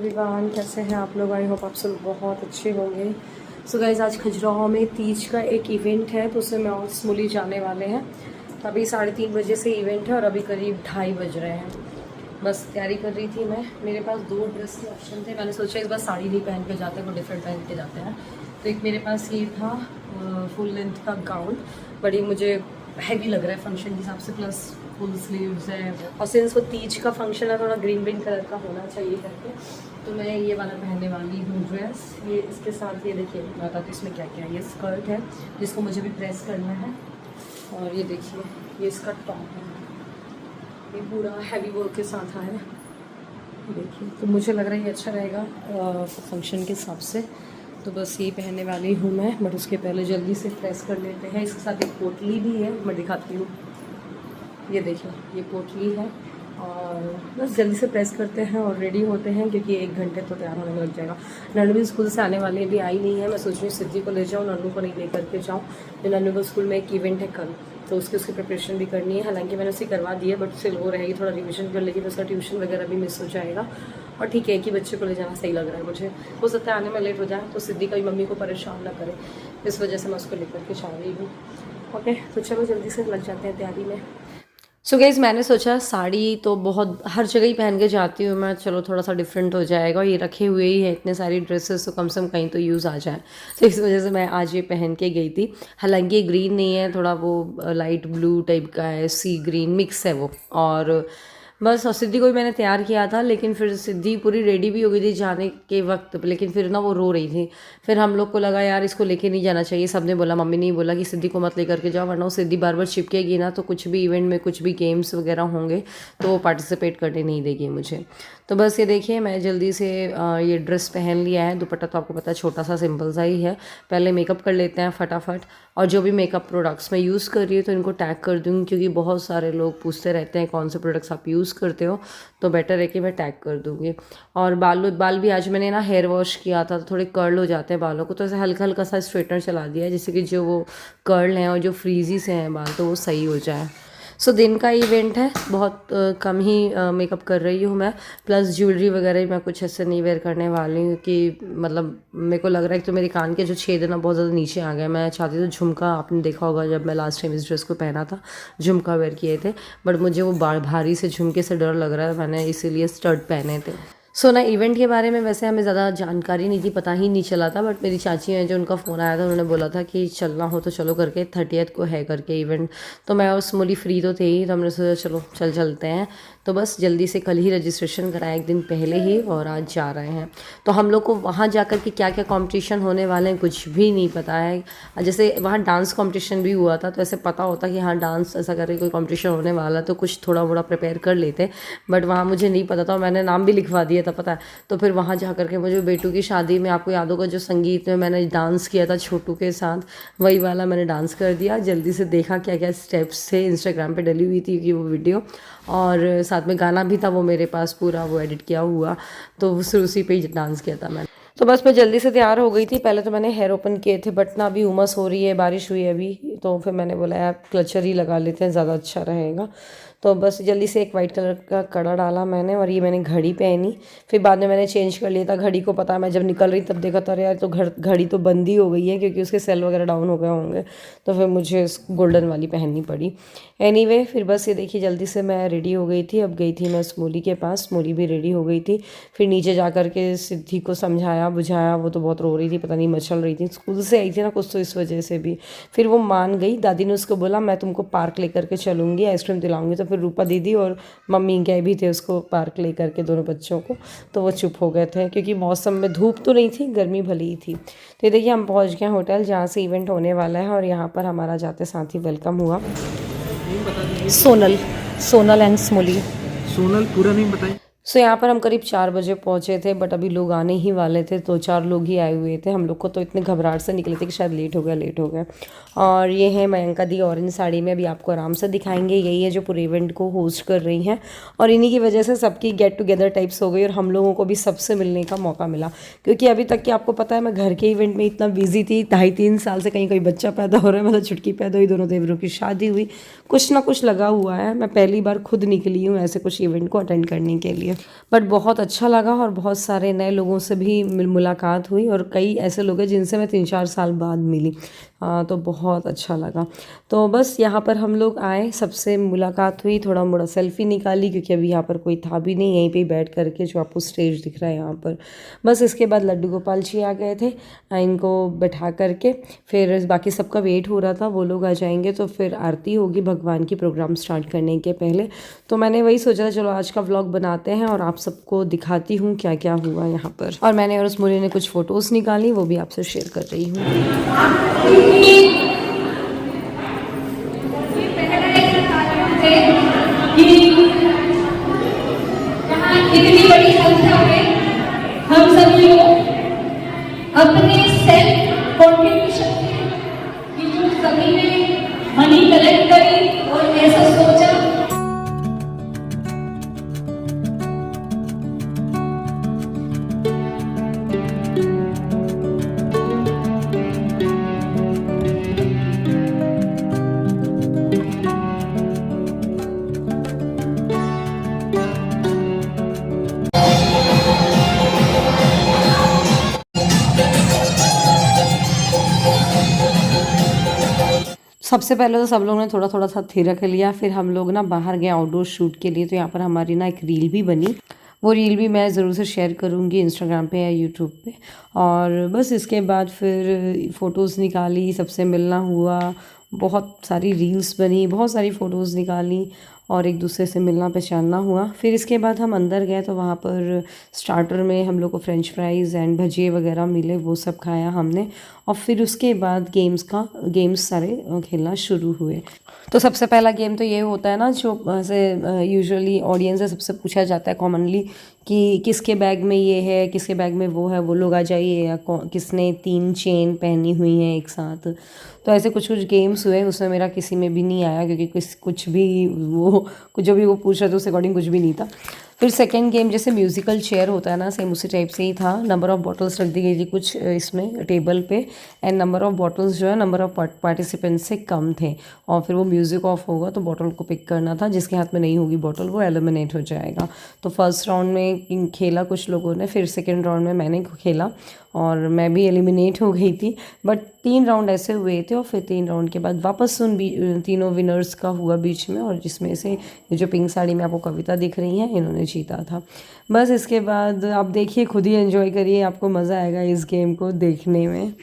Everyone, कैसे हैं आप लोग? आई होप आप सब बहुत अच्छे होंगे। सो गाइस, आज खजुराहो में तीज का एक इवेंट है, तो उसमें मैं और स्मूली जाने वाले हैं। तो अभी 3:30 बजे से इवेंट है और अभी करीब 2:30 बज रहे हैं। बस तैयारी कर रही थी मैं। मेरे पास 2 ड्रेस के ऑप्शन थे। मैंने सोचा इस बार साड़ी नहीं पहन के जाते, वो डिफरेंट पहन के जाते हैं। तो एक मेरे पास ये था फुल लेंथ का गाउन, बड़ी मुझे हैवी लग रहा है फंक्शन के हिसाब से, प्लस फुल स्लीव्स है और सिंस वो तीज का फंक्शन है थोड़ा ग्रीन ग्रीन कलर का होना चाहिए करके, तो मैं ये वाला पहनने वाली हूँ ड्रेस। ये इसके साथ ये देखिए मैं बताती हूँ इसमें क्या क्या है। ये स्कर्ट है जिसको मुझे भी प्रेस करना है, और ये देखिए ये इसका टॉप है। ये पूरा हैवी वर्क के साथ आया है, देखिए। तो मुझे लग रहा है ये अच्छा रहेगा फंक्शन के हिसाब से, तो बस ये पहनने वाली हूँ मैं। बट उसके पहले जल्दी से प्रेस कर लेते हैं। इसके साथ एक पोटली भी है, मैं दिखाती हूँ। ये देखिए ये पोटली है, और बस जल्दी से प्रेस करते हैं और रेडी होते हैं, क्योंकि 1 घंटे तो तैयार होने में लग जाएगा। नन्नू भी स्कूल से आने वाले भी आई नहीं है। मैं सोच रही हूँ सिद्धि को ले जाऊँ, नन्नू को नहीं ले करके जाऊँ। तो नन्नू को स्कूल में एक इवेंट है कल, तो उसकी प्रिपरेशन भी करनी है। हालांकि मैंने उसे करवा दी है, बट उससे लो रहेगी, थोड़ा रिविजन कर लेगी, तो उसका ट्यूशन वगैरह भी मिस हो जाएगा। और ठीक है कि बच्चे को ले जाना सही लग रहा है मुझे। हो सकता है आने में लेट हो जाए, तो सिद्धि कभी मम्मी को परेशान ना करे, इस वजह से मैं उसको लेकर के जा रही हूँ। ओके, तो चलो जल्दी से लग जाते हैं तैयारी में। सो गाइज़, मैंने सोचा साड़ी तो बहुत हर जगह ही पहन के जाती हूँ मैं, चलो थोड़ा सा डिफरेंट हो जाएगा। ये रखे हुए ही है इतने सारी ड्रेसेस, तो कम से कम कहीं तो यूज़ आ जाए। तो इस वजह से मैं आज ये पहन के गई थी। हालांकि ये ग्रीन नहीं है, थोड़ा वो लाइट ब्लू टाइप का है, सी ग्रीन मिक्स है वो। और बस, और सिद्धि को भी मैंने तैयार किया था, लेकिन फिर सिद्धि पूरी रेडी भी हो गई थी जाने के वक्त, लेकिन फिर ना वो रो रही थी। फिर हम लोग को लगा यार इसको लेके नहीं जाना चाहिए। सबने बोला, मम्मी ने बोला कि सिद्धि को मत लेकर के जाओ, वरना वो सिद्धि बार बार चिपकेगी ना, तो कुछ भी इवेंट में कुछ भी गेम्स वगैरह होंगे तो वो पार्टिसिपेट करने नहीं देगी मुझे। तो बस ये देखिए मैं जल्दी से ये ड्रेस पहन लिया है। दुपट्टा तो आपको पता है छोटा सा सिंपल सा ही है। पहले मेकअप कर लेते हैं फटाफट, और जो भी मेकअप प्रोडक्ट्स मैं यूज़ कर रही हूँ तो इनको टैग कर दूँगी, क्योंकि बहुत सारे लोग पूछते रहते हैं कौन से प्रोडक्ट्स आप यूज़ करते हो, तो बेटर है कि मैं टैग कर दूँगी। और बाल भी आज मैंने ना हेयर वॉश किया था, तो थोड़े कर्ल हो जाते हैं बालों को, तो ऐसे हल्का हल्का सा स्ट्रेटनर चला दिया है, जिससे कि जो वो कर्ल हैं और जो फ्रीजी से हैं बाल, तो वो सही हो जाए। सो दिन का इवेंट है, बहुत कम ही मेकअप कर रही हूँ मैं। प्लस ज्वेलरी वगैरह मैं कुछ ऐसे नहीं वेयर करने वाली हूँ, कि मतलब मेरे को लग रहा है कि तो मेरे कान के जो छेद है ना बहुत ज़्यादा नीचे आ गए। मैं चाहती थी झुमका, आपने देखा होगा जब मैं लास्ट टाइम इस ड्रेस को पहना था झुमका वेयर किए थे, बट मुझे वो भारी से झुमके से डर लग रहा है, मैंने इसीलिए स्टड पहने थे। सो ना इवेंट के बारे में वैसे हमें ज़्यादा जानकारी नहीं थी, पता ही नहीं चला था, बट मेरी चाची है जो, उनका फ़ोन आया था, उन्होंने बोला था कि चलना हो तो चलो करके, 30th को है करके इवेंट। तो मैं और स्मूली फ्री तो थे ही, तो हमने सोचा चलो चलते हैं। तो बस जल्दी से कल ही रजिस्ट्रेशन कराया, 1 दिन पहले ही, और आज जा रहे हैं। तो हम लोग को वहाँ जाकर के क्या क्या कॉम्पिटिशन होने वाले हैं कुछ भी नहीं पता है। जैसे वहाँ डांस कॉम्पिटिशन भी हुआ था, तो ऐसे पता होता कि हाँ डांस ऐसा करके कोई कॉम्पिटिशन होने वाला, तो कुछ थोड़ा मोड़ा प्रिपेयर कर लेते। बट वहाँ मुझे नहीं पता था, मैंने नाम भी लिखवा दिया था, पता है। तो फिर वहाँ जा करके मुझे बेटू की शादी में, आपको याद होगा जो संगीत में मैंने डांस किया था छोटू के साथ, वही वाला मैंने डांस कर दिया। जल्दी से देखा क्या क्या स्टेप्स थे, इंस्टाग्राम पे डली हुई थी कि वो वीडियो, और साथ में गाना भी था वो मेरे पास पूरा वो एडिट किया हुआ, तो उसी पे ही डांस किया था मैंने। तो बस मैं जल्दी से तैयार हो गई थी। पहले तो मैंने हेयर ओपन किए थे, बट ना अभी उमस हो रही है, बारिश हुई है अभी, तो फिर मैंने बोला यार क्लचर ही लगा लेते हैं, ज़्यादा अच्छा रहेगा। तो बस जल्दी से एक वाइट कलर का कड़ा डाला मैंने, और ये मैंने घड़ी पहनी। फिर बाद में मैंने चेंज कर लिया था घड़ी को, पता है मैं जब निकल रही तब देखा था यार तो घड़ी तो बंद ही हो गई है, क्योंकि उसके सेल वगैरह डाउन हो गए होंगे, तो फिर मुझे गोल्डन वाली पहननी पड़ी। एनीवे, फिर बस ये देखिए जल्दी से मैं रेडी हो गई थी। अब गई थी मैं स्मूली के पास, स्मूली भी रेडी हो गई थी। फिर नीचे जा कर के सिद्धि को समझाया बुझाया, वो तो बहुत रो रही थी, पता नहीं मचल रही थी, स्कूल से आई थी ना कुछ, तो इस वजह से भी। फिर वो मान गई, दादी ने उसको बोला मैं तुमको पार्क लेकर के चलूँगी, आइसक्रीम दिलाऊंगी। तो फिर रूपा दीदी और मम्मी गए भी थे उसको पार्क ले करके, दोनों बच्चों को, तो वो चुप हो गए थे, क्योंकि मौसम में धूप तो नहीं थी, गर्मी भली ही थी। तो देखिए हम पहुँच गए होटल जहाँ से इवेंट होने वाला है, और यहाँ पर हमारा जाते साथ ही वेलकम हुआ। सोनल एंड स्मूली। सोनल पूरा नहीं बताएं। सो यहाँ पर हम करीब 4 बजे पहुँचे थे, बट अभी लोग आने ही वाले थे, 2-4 लोग ही आए हुए थे। हम लोग को तो इतने घबराहट से निकले थे कि शायद लेट हो गया। और ये है मयंका दी ऑरेंज साड़ी में, अभी आपको आराम से दिखाएंगे। यही है जो पूरे इवेंट को होस्ट कर रही हैं, और इन्हीं की वजह से सबकी गेट टुगेदर टाइप्स हो गई, और हम लोगों को भी सबसे मिलने का मौका मिला, क्योंकि अभी तक कि आपको पता है मैं घर के इवेंट में इतना बिजी थी। 2.5-3 साल से कहीं कोई बच्चा पैदा हो रहा है, मतलब छुटकी पैदा हुई, दोनों देवरों की शादी हुई, कुछ ना कुछ लगा हुआ है। मैं पहली बार खुद निकली हूँ ऐसे कुछ इवेंट को अटेंड करने के लिए। बट बहुत अच्छा लगा और बहुत सारे नए लोगों से भी मुलाकात हुई और कई ऐसे लोग हैं जिनसे मैं 3-4 साल बाद मिली। तो बहुत अच्छा लगा। तो बस यहाँ पर हम लोग आए, सबसे मुलाकात हुई, थोड़ा मोड़ा सेल्फ़ी निकाली क्योंकि अभी यहाँ पर कोई था भी नहीं, यहीं पे ही बैठ करके जो आपको स्टेज दिख रहा है यहाँ पर। बस इसके बाद लड्डू गोपाल जी आ गए थे, इनको बैठा करके फिर बाकी सबका वेट हो रहा था, वो लोग आ जाएंगे तो फिर आरती होगी भगवान की प्रोग्राम स्टार्ट करने के पहले। तो मैंने वही सोचा चलो आज का व्लॉग बनाते हैं और आप सबको दिखाती हूँ क्या क्या हुआ यहाँ पर। और मैंने और उस मुरी ने कुछ फ़ोटोज़ निकाली, वो भी आपसे शेयर कर रही हूँ। इतनी बड़ी संख्या में हम सभी लोग अपने सेल्फ कॉन्ट्रीब्यूशन की जो सभी ने मनी कलेक्ट करी और ऐसा सोचा। सबसे पहले तो सब लोग ने थोड़ा थोड़ा सा थिरक लिया, फिर हम लोग ना बाहर गए आउटडोर शूट के लिए। तो यहाँ पर हमारी ना एक रील भी बनी, वो रील भी मैं ज़रूर से शेयर करूँगी इंस्टाग्राम पे या यूट्यूब पे। और बस इसके बाद फिर फ़ोटोज़ निकाली, सबसे मिलना हुआ, बहुत सारी रील्स बनी, बहुत सारी फ़ोटोज़ निकाली और एक दूसरे से मिलना पहचानना हुआ। फिर इसके बाद हम अंदर गए तो वहाँ पर स्टार्टर में हम लोग को फ्रेंच फ्राइज़ एंड भजिए वगैरह मिले, वो सब खाया हमने। और फिर उसके बाद गेम्स सारे खेलना शुरू हुए। तो सबसे पहला गेम तो ये होता है ना, जो ऐसे यूजुअली ऑडियंस से सबसे पूछा जाता है कॉमनली कि किसके बैग में ये है, किसके बैग में वो है, वो लोग आ जाइए, या किसने 3 चेन पहनी हुई हैं एक साथ। तो ऐसे कुछ कुछ गेम्स हुए, उसमें मेरा किसी में भी नहीं आया क्योंकि कुछ भी वो जो भी वो पूछ रहे थे उस अकॉर्डिंग कुछ भी नहीं था। फिर सेकंड गेम जैसे म्यूज़िकल चेयर होता है ना, सेम उसी टाइप से ही था। नंबर ऑफ़ बॉटल्स रख दी गई थी कुछ इसमें टेबल पे, एंड नंबर ऑफ़ बॉटल्स जो है नंबर ऑफ़ पार्टिसिपेंट्स से कम थे। और फिर वो म्यूज़िक ऑफ होगा तो बॉटल को पिक करना था, जिसके हाथ में नहीं होगी बॉटल वो एलिमिनेट हो जाएगा। तो फर्स्ट राउंड में खेला कुछ लोगों ने, फिर सेकेंड राउंड में मैंने खेला और मैं भी एलिमिनेट हो गई थी। बट 3 राउंड ऐसे हुए थे और फिर 3 राउंड के बाद वापस उन तीनों विनर्स का हुआ बीच में, और जिसमें से ये जो पिंक साड़ी में आपको कविता दिख रही है, इन्होंने जीता था। बस इसके बाद आप देखिए, खुद ही एंजॉय करिए, आपको मज़ा आएगा इस गेम को देखने में।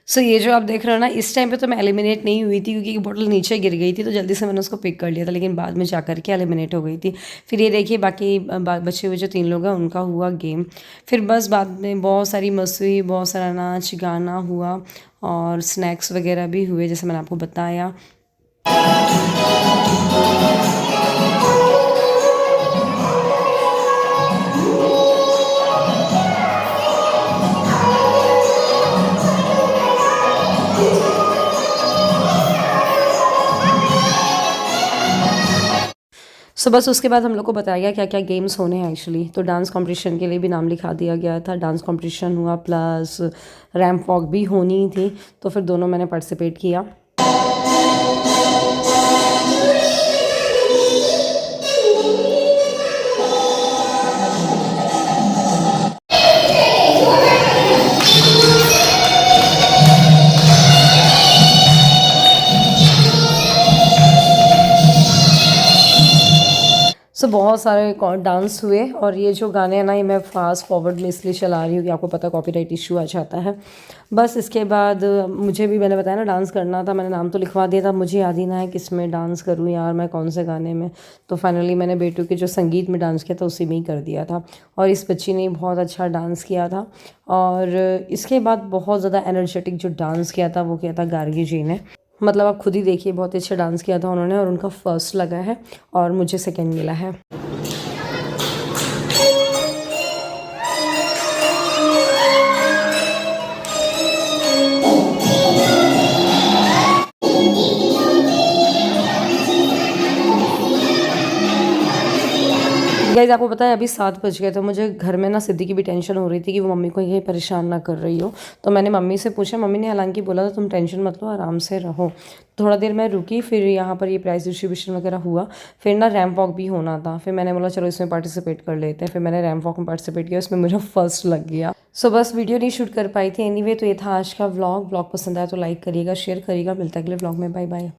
सो ये जो आप देख रहे हो ना, इस टाइम पे तो मैं एलिमिनेट नहीं हुई थी क्योंकि बॉटल नीचे गिर गई थी, तो जल्दी से मैंने उसको पिक कर लिया था, लेकिन बाद में जाकर के एलिमिनेट हो गई थी। फिर ये देखिए बाकी बचे हुए जो 3 लोग हैं उनका हुआ गेम। फिर बस बाद में बहुत सारी मस्ती हुई, बहुत सारा नाच गाना हुआ और स्नैक्स वगैरह भी हुए जैसे मैंने आपको बताया। सो बस उसके बाद हम लोग को बताया गया क्या क्या गेम्स होने हैं एक्चुअली। तो डांस कंपटीशन के लिए भी नाम लिखा दिया गया था, डांस कंपटीशन हुआ प्लस रैंप वॉक भी होनी थी, तो फिर दोनों मैंने पार्टिसिपेट किया। सो बहुत सारे डांस हुए और ये जो गाने हैं ना, ये मैं फास्ट फॉरवर्ड में इसलिए चला रही हूँ कि आपको पता कॉपीराइट इशू आ जाता है। बस इसके बाद मुझे भी, मैंने बताया ना डांस करना था, मैंने नाम तो लिखवा दिया था, मुझे याद ही ना है किस में डांस करूँ यार, मैं कौन से गाने में। तो फाइनली मैंने बेटू के जो संगीत में डांस किया था उसी में ही कर दिया था, और इस बच्ची ने बहुत अच्छा डांस किया था। और इसके बाद बहुत ज़्यादा एनर्जेटिक जो डांस किया था वो किया था गार्गी जी ने। मतलब आप खुद ही देखिए, बहुत अच्छा डांस किया था उन्होंने, और उनका फर्स्ट लगा है और मुझे सेकंड मिला है। गाइस आपको पता है अभी 7 बज गए, तो मुझे घर में ना सिद्धि की भी टेंशन हो रही थी कि वो मम्मी को कहीं परेशान ना कर रही हो। तो मैंने मम्मी से पूछा, मम्मी ने हालांकि बोला था तुम टेंशन मत लो, आराम से रहो। थोड़ा देर मैं रुकी, फिर यहाँ पर ये प्राइस डिस्ट्रीब्यूशन वगैरह हुआ, फिर ना रैम्प वॉक भी होना था। फिर मैंने बोला चलो इसमें पार्टिसिपेट कर लेते हैं। फिर मैंने रैम्प वॉक में पार्टिसिपेट किया, उसमें मुझे फर्स्ट लग गया। सो बस वीडियो नहीं शूट कर पाई थी। एनीवे तो ये था आज का व्लॉग। पसंद आया तो लाइक करिएगा, शेयर करिएगा। मिलता है अगले व्लॉग में। Bye bye.